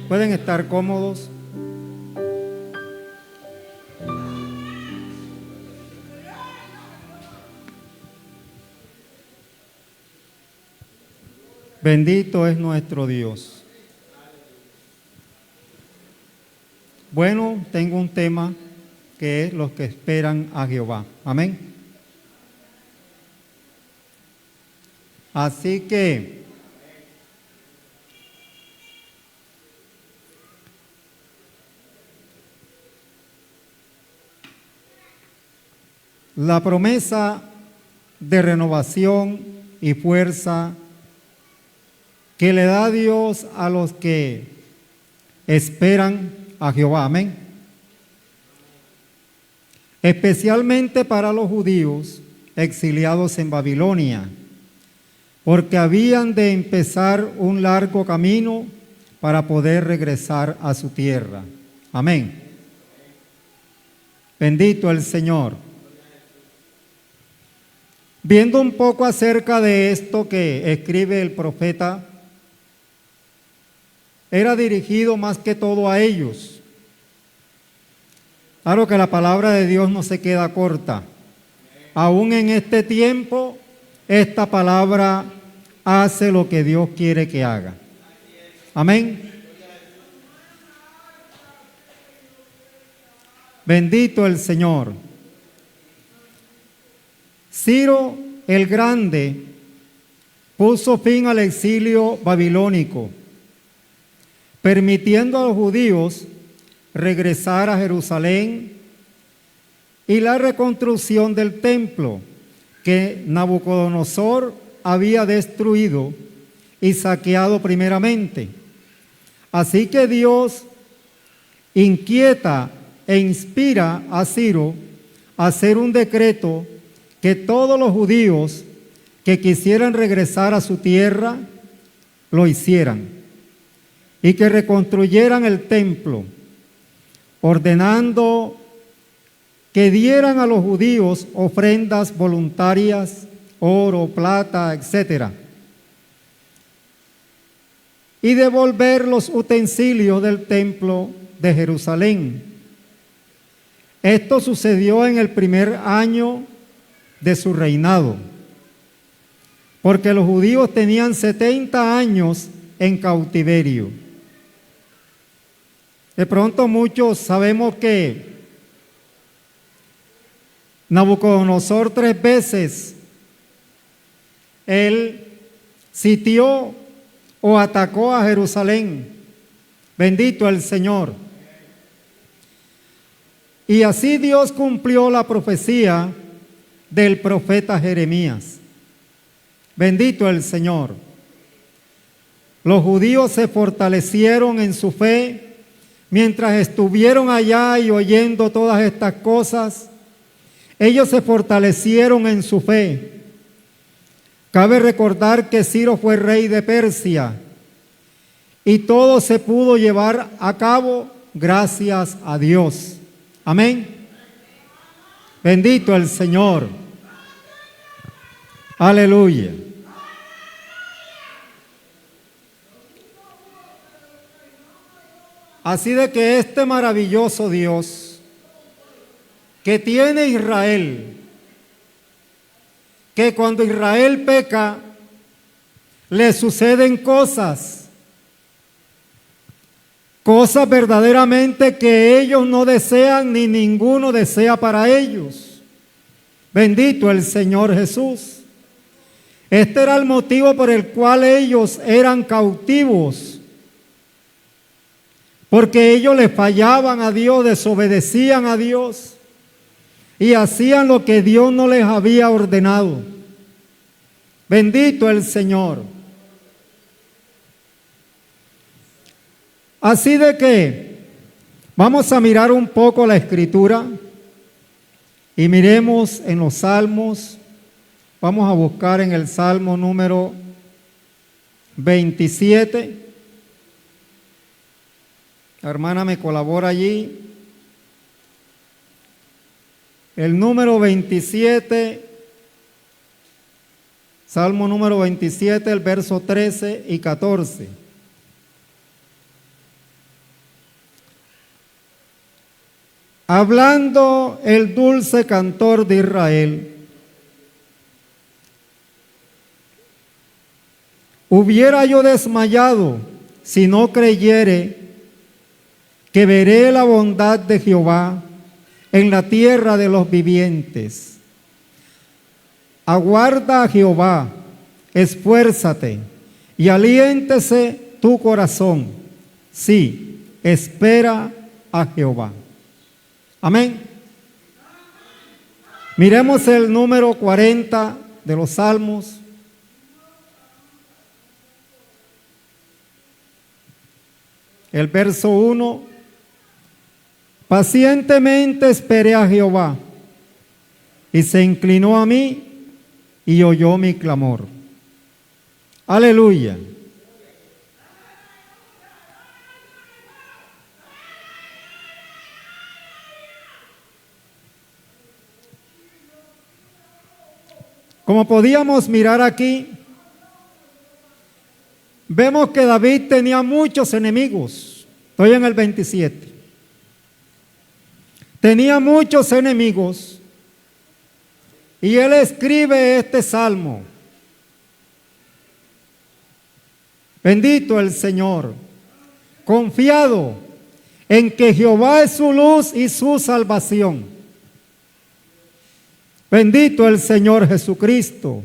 Pueden estar cómodos. Bendito es nuestro Dios. Bueno, tengo un tema que es los que esperan a Jehová. Amén. Así que la promesa de renovación y fuerza que le da Dios a los que esperan a Jehová. Amén. Especialmente para los judíos exiliados en Babilonia, porque habían de empezar un largo camino para poder regresar a su tierra. Amén. Bendito el Señor. Viendo un poco acerca de esto que escribe el profeta, era dirigido más que todo a ellos. Claro que la palabra de Dios no se queda corta. Aún en este tiempo, esta palabra hace lo que Dios quiere que haga. Amén. Bendito el Señor. Ciro el Grande puso fin al exilio babilónico, permitiendo a los judíos regresar a Jerusalén y la reconstrucción del templo que Nabucodonosor había destruido y saqueado primeramente. Así que Dios inquieta e inspira a Ciro a hacer un decreto que todos los judíos que quisieran regresar a su tierra lo hicieran y que reconstruyeran el templo, ordenando que dieran a los judíos ofrendas voluntarias, oro, plata, etc., y devolver los utensilios del templo de Jerusalén. Esto sucedió en el primer año de su reinado, porque los judíos tenían 70 años en cautiverio. De pronto muchos sabemos que Nabucodonosor 3 veces él sitió o atacó a Jerusalén. Bendito el Señor. Y así Dios cumplió la profecía del profeta Jeremías. Bendito el Señor. Los judíos se fortalecieron en su fe mientras estuvieron allá y oyendo todas estas cosas. Ellos se fortalecieron en su fe. Cabe recordar que Ciro fue rey de Persia y todo se pudo llevar a cabo gracias a Dios. Amén. Bendito el Señor. Aleluya. Así de que este maravilloso Dios que tiene Israel, que cuando Israel peca, le suceden cosas verdaderamente que ellos no desean ni ninguno desea para ellos. Bendito el Señor Jesús. Este era el motivo por el cual ellos eran cautivos, porque ellos le fallaban a Dios, desobedecían a Dios y hacían lo que Dios no les había ordenado. Bendito el Señor. Así de que vamos a mirar un poco la Escritura y miremos en los Salmos. Vamos a buscar en el Salmo número 27. La hermana me colabora allí. El número 27, Salmo número 27, el verso 13 y 14. hablando el dulce cantor de Israel. Hubiera yo desmayado si no creyere que veré la bondad de Jehová en la tierra de los vivientes. Aguarda a Jehová, esfuérzate y aliéntese tu corazón. Sí, espera a Jehová. Amén. Miremos el número 40 de los Salmos. El verso 1. Pacientemente esperé a Jehová, y se inclinó a mí y oyó mi clamor. Aleluya. Como podíamos mirar aquí, vemos que David tenía muchos enemigos. Estoy en el 27. Tenía muchos enemigos y él escribe este salmo. Bendito el Señor, confiado en que Jehová es su luz y su salvación. Bendito el Señor Jesucristo.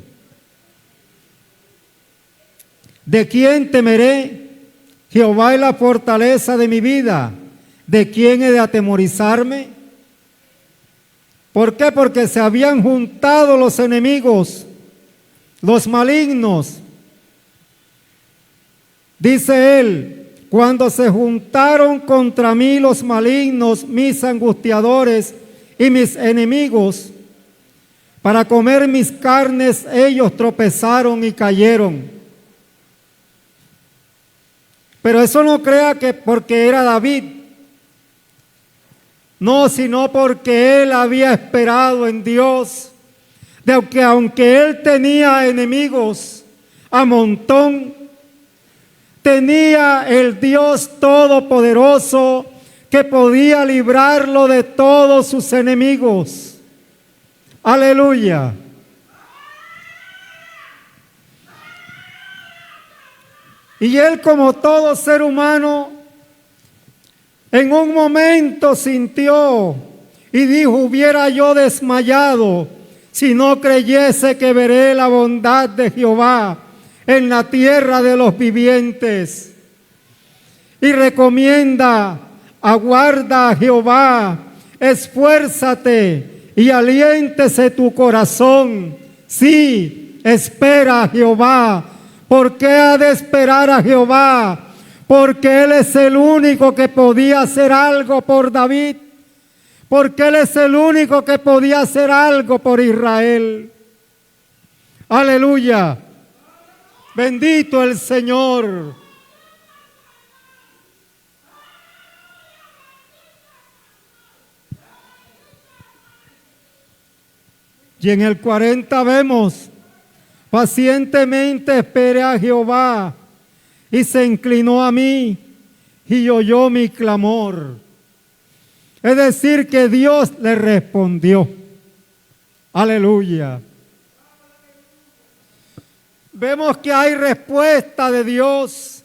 ¿De quién temeré? Jehová es la fortaleza de mi vida. ¿De quién he de atemorizarme? ¿Por qué? Porque se habían juntado los enemigos, los malignos. Dice él, cuando se juntaron contra mí los malignos, mis angustiadores y mis enemigos, para comer mis carnes, ellos tropezaron y cayeron. Pero eso no crea que porque era David. No, sino porque él había esperado en Dios, de que aunque él tenía enemigos a montón, tenía el Dios Todopoderoso que podía librarlo de todos sus enemigos. Aleluya. Y él, como todo ser humano, en un momento sintió y dijo, hubiera yo desmayado si no creyese que veré la bondad de Jehová en la tierra de los vivientes. Y recomienda, aguarda a Jehová, esfuérzate y aliéntese tu corazón. Sí, espera a Jehová. ¿Por qué ha de esperar a Jehová? Porque Él es el único que podía hacer algo por David. Porque Él es el único que podía hacer algo por Israel. Aleluya. Bendito el Señor. Y en el 40 vemos, pacientemente esperé a Jehová y se inclinó a mí y oyó mi clamor. Es decir, que Dios le respondió. Aleluya. Vemos que hay respuesta de Dios,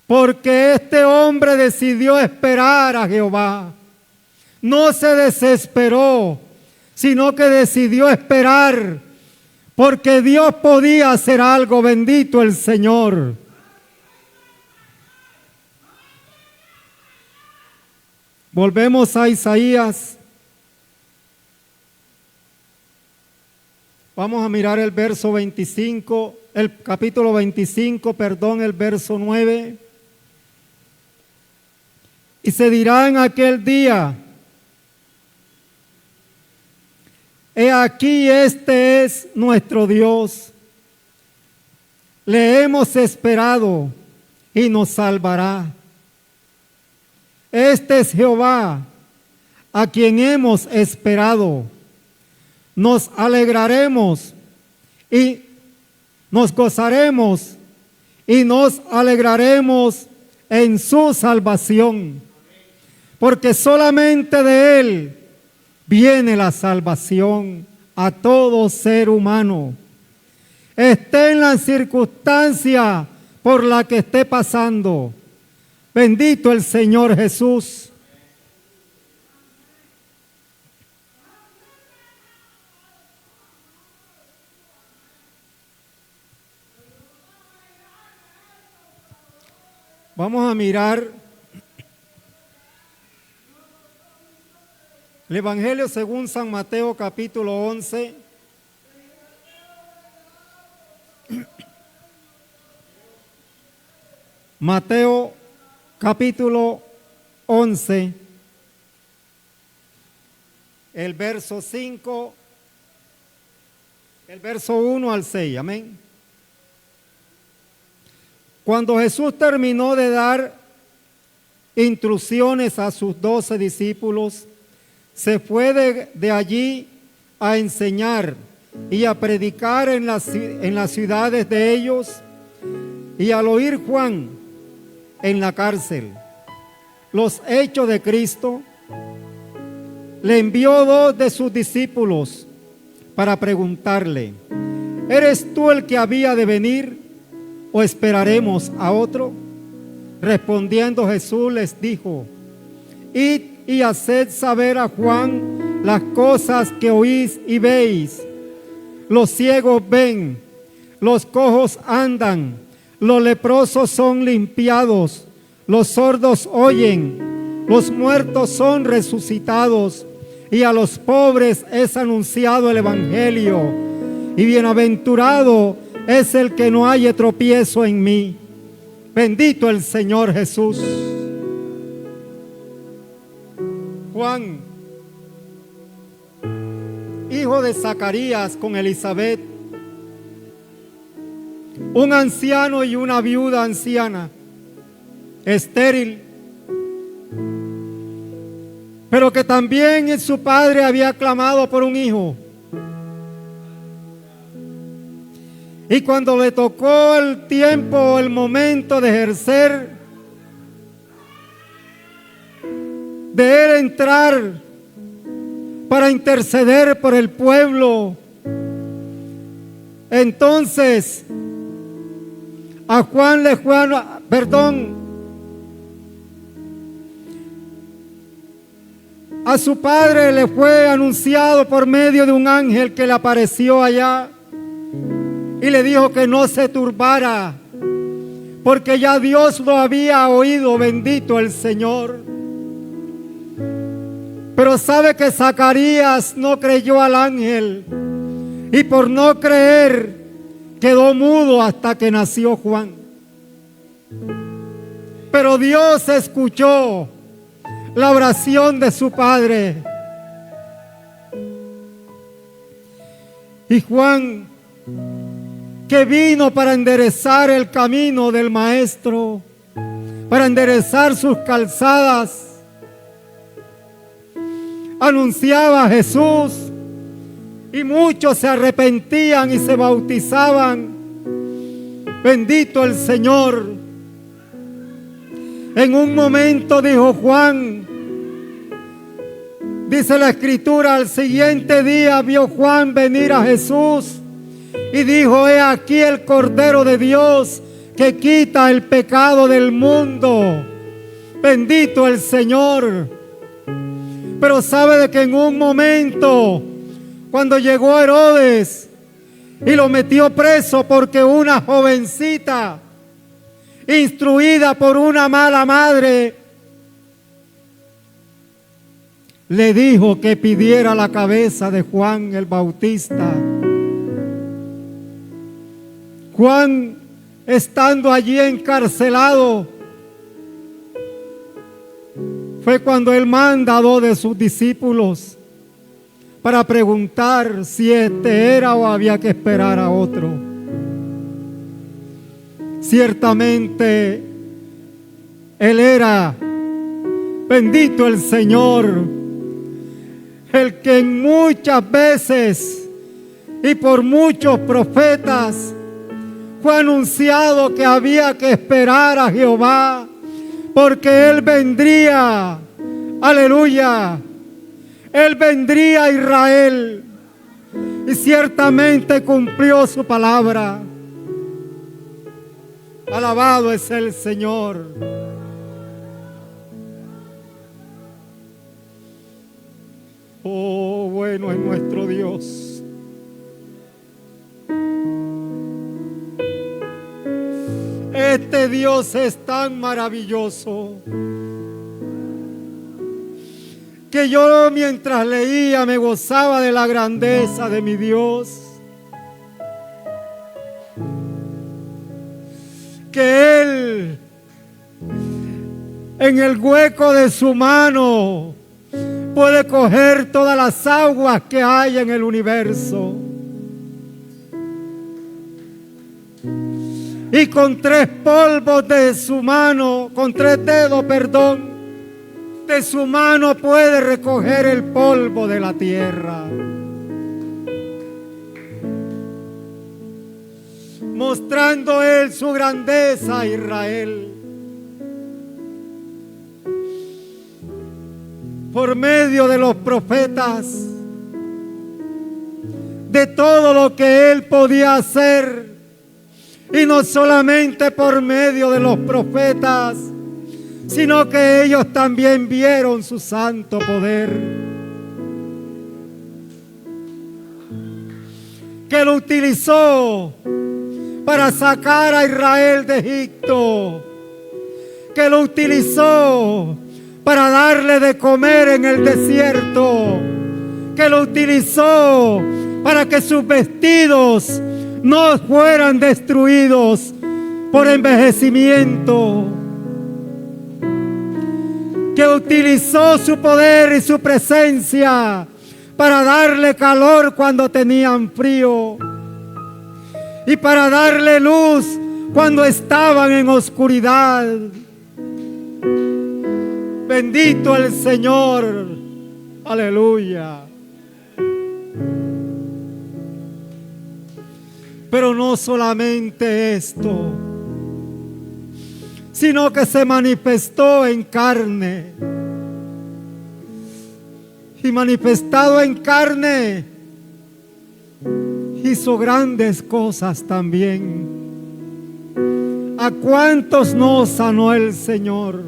porque este hombre decidió esperar a Jehová. No se desesperó, sino que decidió esperar, porque Dios podía hacer algo. Bendito el Señor. Volvemos a Isaías. Vamos a mirar el verso 25, el capítulo 25, el verso 9. Y se dirá en aquel día, he aquí, este es nuestro Dios. Le hemos esperado y nos salvará. Este es Jehová, a quien hemos esperado. Nos alegraremos y nos gozaremos y nos alegraremos en su salvación. porque solamente de Él viene la salvación a todo ser humano. Esté en la circunstancia por la que esté pasando. Bendito el Señor Jesús. Vamos a mirar el Evangelio según San Mateo capítulo 11. Mateo capítulo 11, el verso 5, el verso 1 al 6, amén. Cuando Jesús terminó de dar instrucciones a sus 12 discípulos, se fue de allí a enseñar y a predicar en las ciudades de ellos, y al oír Juan en la cárcel los hechos de Cristo, le envió 2 de sus discípulos para preguntarle: ¿eres tú el que había de venir o esperaremos a otro? Respondiendo Jesús les dijo: id y haced saber a Juan las cosas que oís y veis. Los ciegos ven, los cojos andan, los leprosos son limpiados, los sordos oyen, los muertos son resucitados, y a los pobres es anunciado el evangelio. Y bienaventurado es el que no haya tropiezo en mí. Bendito el Señor Jesús. Juan, hijo de Zacarías con Elizabeth, un anciano y una viuda anciana, estéril, pero que también su padre había clamado por un hijo. Y cuando le tocó el tiempo, el momento de ejercer, de él entrar para interceder por el pueblo, entonces a a su padre le fue anunciado por medio de un ángel que le apareció allá y le dijo que no se turbara, porque ya Dios lo había oído. Bendito el Señor. Pero sabe que Zacarías no creyó al ángel, y por no creer quedó mudo hasta que nació Juan. Pero Dios escuchó la oración de su padre, y Juan, que vino para enderezar el camino del maestro, para enderezar sus calzadas, anunciaba a Jesús, y muchos se arrepentían y se bautizaban. Bendito el Señor. En un momento dijo Juan, dice la Escritura, al siguiente día vio Juan venir a Jesús y dijo: he aquí el Cordero de Dios que quita el pecado del mundo. Bendito el Señor. Pero sabe de que en un momento, cuando llegó Herodes y lo metió preso porque una jovencita, instruida por una mala madre, le dijo que pidiera la cabeza de Juan el Bautista. Juan, estando allí encarcelado, fue cuando él manda a 2 de sus discípulos para preguntar si este era o había que esperar a otro. Ciertamente él era, bendito el Señor, el que muchas veces y por muchos profetas fue anunciado que había que esperar a Jehová, porque Él vendría Aleluya. Él vendría a Israel y ciertamente cumplió su palabra. Alabado es el Señor. Oh, bueno es nuestro Dios. Este Dios es tan maravilloso que yo mientras leía me gozaba de la grandeza de mi Dios. Que Él en el hueco de su mano puede coger todas las aguas que hay en el universo. Y con 3 polvos de su mano, con 3 dedos, perdón, de su mano puede recoger el polvo de la tierra. Mostrando Él su grandeza a Israel. Por medio de los profetas, de todo lo que Él podía hacer. Y no solamente por medio de los profetas, sino que ellos también vieron su santo poder. Que lo utilizó para sacar a Israel de Egipto. Que lo utilizó para darle de comer en el desierto. Que lo utilizó para que sus vestidos no fueran destruidos por envejecimiento. Que utilizó su poder y su presencia para darle calor cuando tenían frío y para darle luz cuando estaban en oscuridad. Bendito el Señor. Aleluya. Pero no solamente esto, sino que se manifestó en carne. Y manifestado en carne, hizo grandes cosas también. ¿A cuántos no sanó el Señor?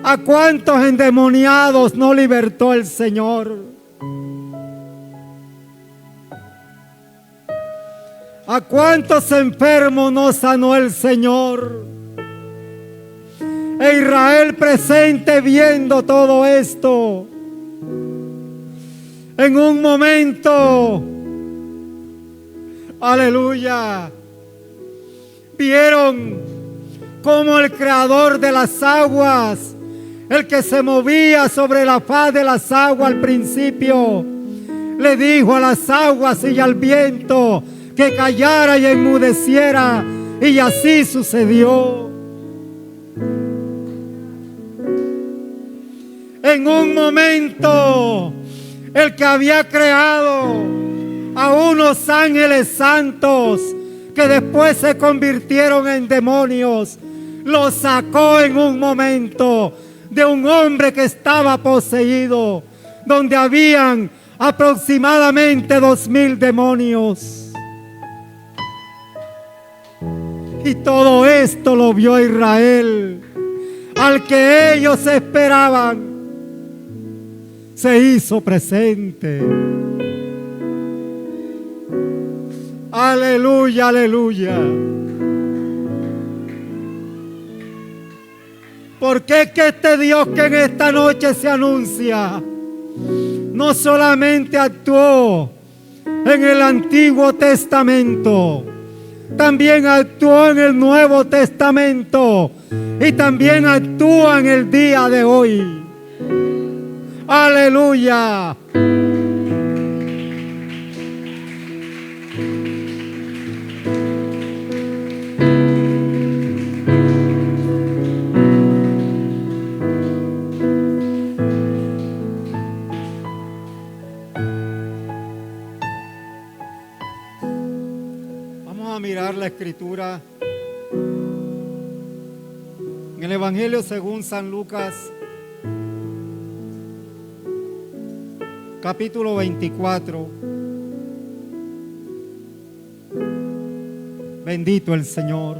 ¿A cuántos endemoniados no libertó el Señor? ¿A cuántos enfermos no sanó el Señor? E Israel presente viendo todo esto. En un momento, aleluya, vieron cómo el creador de las aguas, el que se movía sobre la faz de las aguas al principio, le dijo a las aguas y al viento que callara y enmudeciera, y así sucedió. En un momento, el que había creado a unos ángeles santos que después se convirtieron en demonios, los sacó en un momento de un hombre que estaba poseído, donde habían aproximadamente 2000 demonios. Y todo esto lo vio Israel, al que ellos esperaban, se hizo presente. Aleluya, aleluya. Porque es que este Dios que en esta noche se anuncia, no solamente actuó en el Antiguo Testamento, también actuó en el Nuevo Testamento y también actúa en el día de hoy. Aleluya. Vamos a mirar la escritura en el Evangelio según San Lucas, capítulo 24. Bendito el Señor.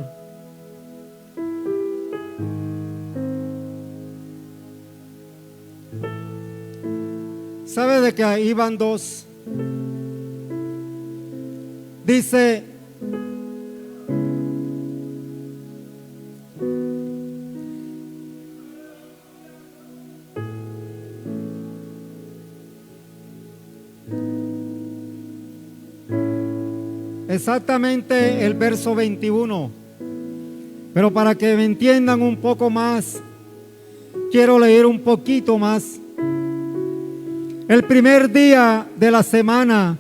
¿Sabe de que ahí van dos? Dice: exactamente el verso 21. Pero para que me entiendan un poco más, quiero leer un poquito más. El primer día de la semana,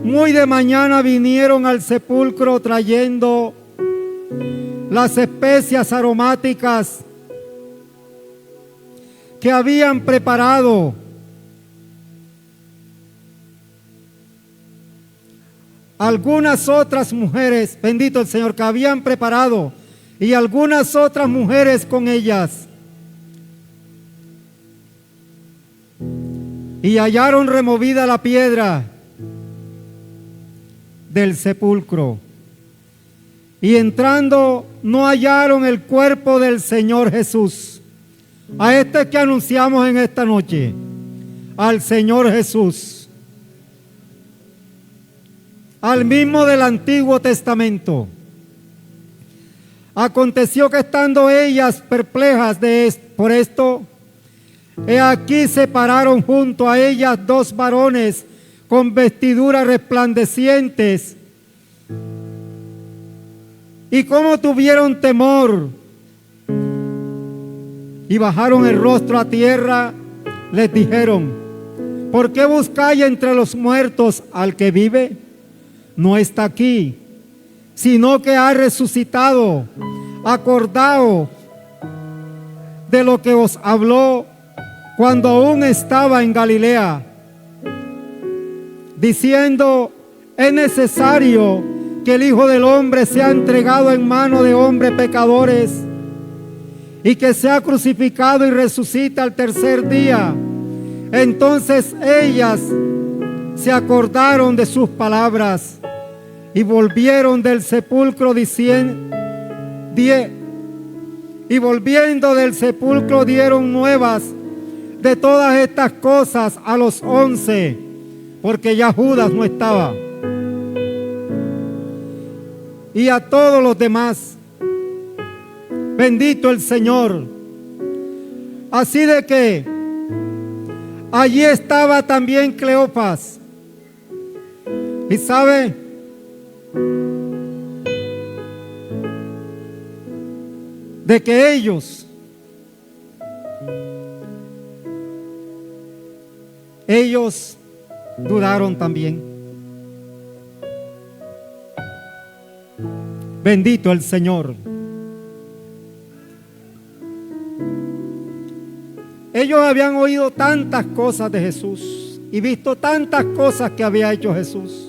muy de mañana, vinieron al sepulcro trayendo las especias aromáticas que habían preparado. Algunas otras mujeres, bendito el Señor, que habían preparado, y algunas otras mujeres con ellas. Y hallaron removida la piedra del sepulcro. Y entrando, no hallaron el cuerpo del Señor Jesús. A este que anunciamos en esta noche, al Señor Jesús, al mismo del Antiguo Testamento. Aconteció que estando ellas perplejas por esto, he aquí se pararon junto a ellas dos varones con vestiduras resplandecientes, y como tuvieron temor y bajaron el rostro a tierra, les dijeron: ¿por qué buscáis entre los muertos al que vive? No está aquí, sino que ha resucitado. Acordaos de lo que os habló cuando aún estaba en Galilea, diciendo: es necesario que el Hijo del Hombre sea entregado en mano de hombres pecadores, y que sea crucificado y resucita al tercer día. Entonces ellas se acordaron de sus palabras y volvieron del sepulcro y volviendo del sepulcro dieron nuevas de todas estas cosas a los 11, porque ya Judas no estaba, y a todos los demás. Bendito el Señor. Así de que allí estaba también Cleofas. Y sabe, de que ellos dudaron también. Bendito el Señor. Ellos habían oído tantas cosas de Jesús y visto tantas cosas que había hecho Jesús.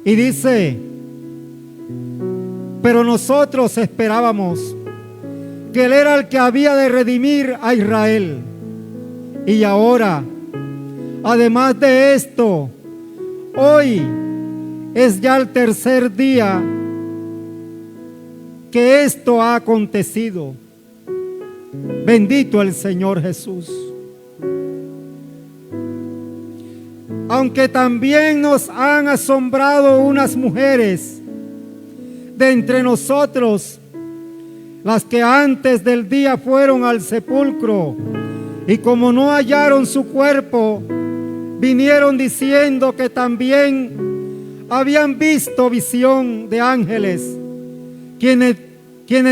Y dice: pero nosotros esperábamos que Él era el que había de redimir a Israel. Y ahora, además de esto, hoy es ya el tercer día que esto ha acontecido. Bendito el Señor Jesús. Aunque también nos han asombrado unas mujeres de entre nosotros, las que antes del día fueron al sepulcro, y como no hallaron su cuerpo, vinieron diciendo que también habían visto visión de ángeles, quienes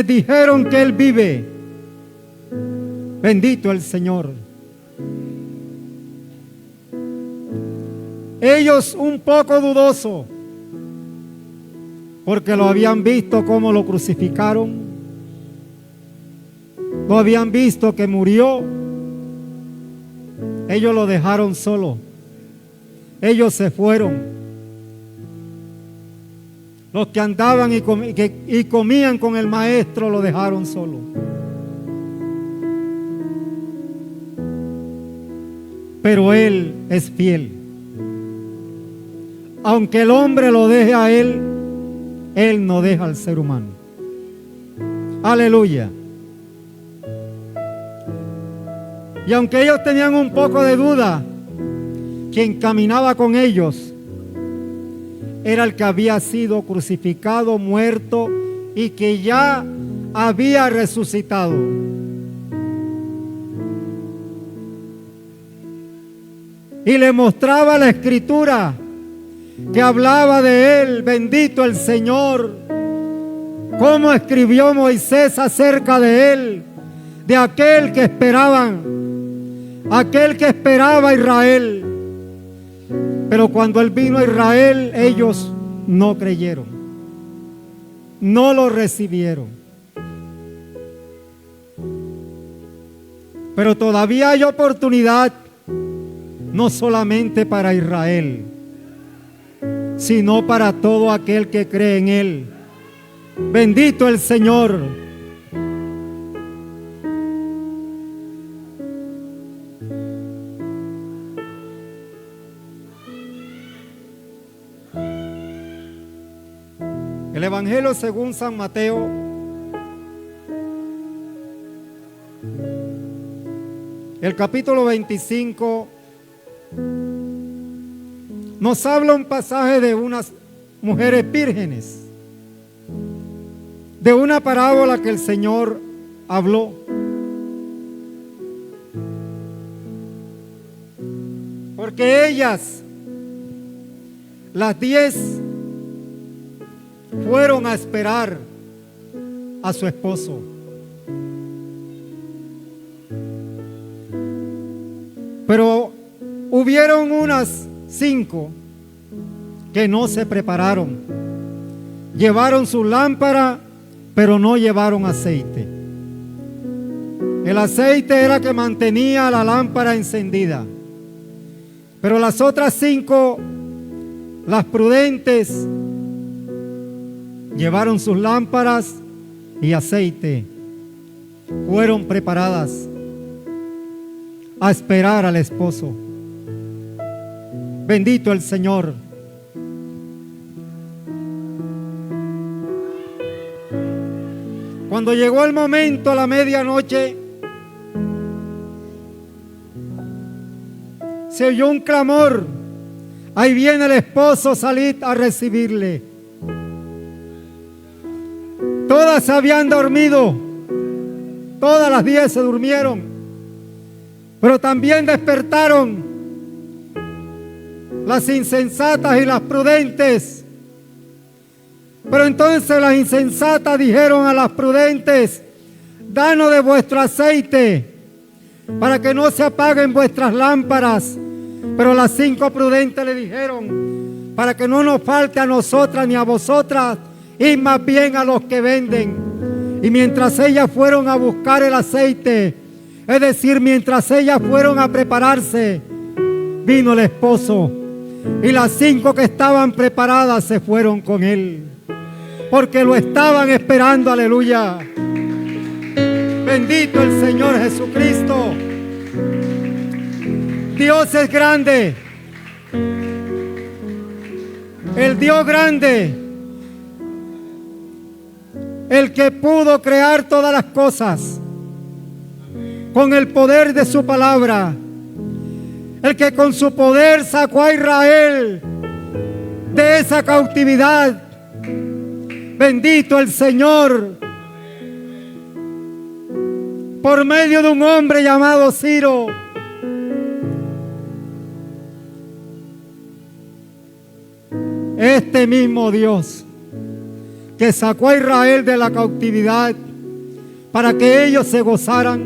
dijeron que Él vive. Bendito el Señor. Ellos un poco dudosos, porque lo habían visto cómo lo crucificaron, lo habían visto que murió. Ellos lo dejaron solo. Ellos se fueron. Los que andaban y comían con el maestro lo dejaron solo. pero Él es fiel. Aunque el hombre lo deje a Él, Él no deja al ser humano. Aleluya. Y aunque ellos tenían un poco de duda, quien caminaba con ellos era el que había sido crucificado, muerto y que ya había resucitado. Y le mostraba la escritura que hablaba de él, bendito el Señor, cómo escribió Moisés acerca de él, de aquel que esperaban, aquel que esperaba a Israel. Pero cuando él vino a Israel, ellos no creyeron, no lo recibieron. Pero todavía hay oportunidad, no solamente para Israel, sino para todo aquel que cree en Él. Bendito el Señor. El Evangelio según San Mateo, el capítulo 25, nos habla un pasaje de unas mujeres vírgenes, de una parábola que el Señor habló. Porque ellas, las 10, fueron a esperar a su esposo. Pero hubieron unas 5 que no se prepararon. Llevaron su lámpara, pero no llevaron aceite. El aceite era que mantenía la lámpara encendida. Pero las otras 5, las prudentes, llevaron sus lámparas y aceite. Fueron preparadas a esperar al esposo. Bendito el Señor. Cuando llegó el momento, a la medianoche, se oyó un clamor: ahí viene el esposo, salid a recibirle. Todas se habían dormido, todas las 10 se durmieron, pero también despertaron las insensatas y las prudentes. Pero entonces las insensatas dijeron a las prudentes: danos de vuestro aceite, para que no se apaguen vuestras lámparas. Pero las 5 prudentes le dijeron: para que no nos falte a nosotras ni a vosotras, y más bien a los que venden. Y mientras ellas fueron a buscar el aceite, es decir, mientras ellas fueron a prepararse, vino el esposo. Y las 5 que estaban preparadas se fueron con él, porque lo estaban esperando. Aleluya. Bendito el Señor Jesucristo. Dios es grande. El Dios grande, el que pudo crear todas las cosas con el poder de su palabra, el que con su poder sacó a Israel de esa cautividad. Bendito el Señor, por medio de un hombre llamado Ciro. Este mismo Dios que sacó a Israel de la cautividad para que ellos se gozaran,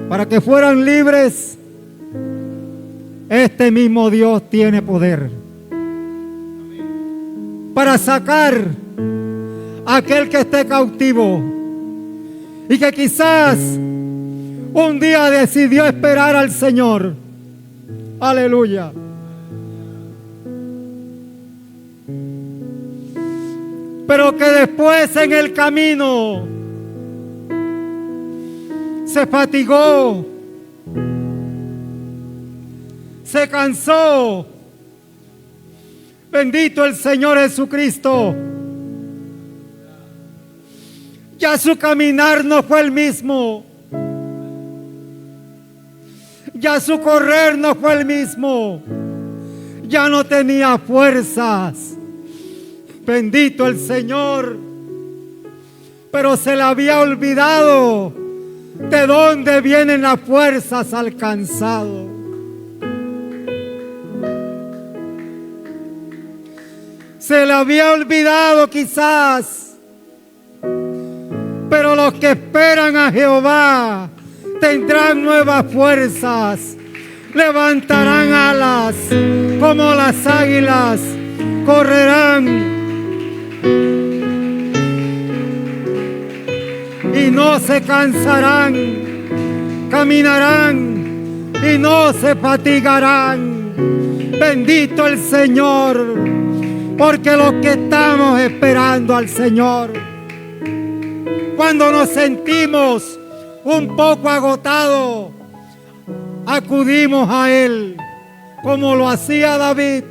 para que fueran libres, este mismo Dios tiene poder para sacar a aquel que esté cautivo y que quizás un día decidió esperar al Señor. Aleluya. Pero que después en el camino se fatigó, se cansó. Bendito el Señor Jesucristo. Ya su caminar no fue el mismo. Ya su correr no fue el mismo. Ya no tenía fuerzas. Bendito el Señor. Pero se le había olvidado de dónde vienen las fuerzas al cansado. Se le había olvidado quizás. Pero los que esperan a Jehová tendrán nuevas fuerzas, levantarán alas como las águilas, correrán y no se cansarán, caminarán y no se fatigarán. Bendito el Señor, porque los que estamos esperando al Señor, cuando nos sentimos un poco agotados, acudimos a Él, como lo hacía David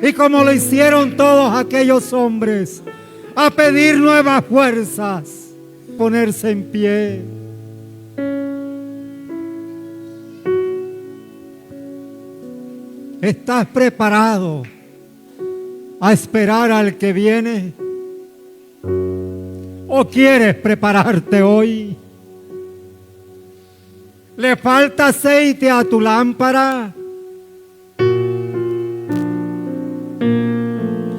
y como lo hicieron todos aquellos hombres, a pedir nuevas fuerzas, ponerse en pie. ¿Estás preparado a esperar al que viene? ¿O quieres prepararte hoy? ¿Le falta aceite a tu lámpara?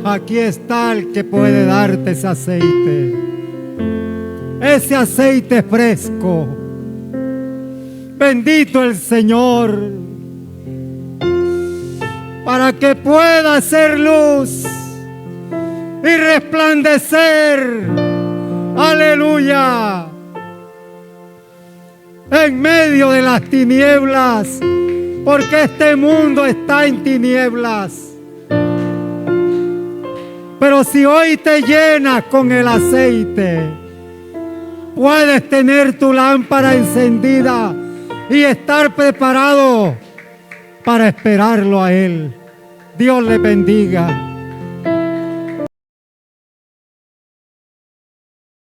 Aquí está el que puede darte ese aceite fresco. Bendito el Señor, para que pueda hacer luz y resplandecer. Aleluya. En medio de las tinieblas, porque este mundo está en tinieblas. Pero si hoy te llenas con el aceite, puedes tener tu lámpara encendida y estar preparado para esperarlo a Él. Dios le bendiga.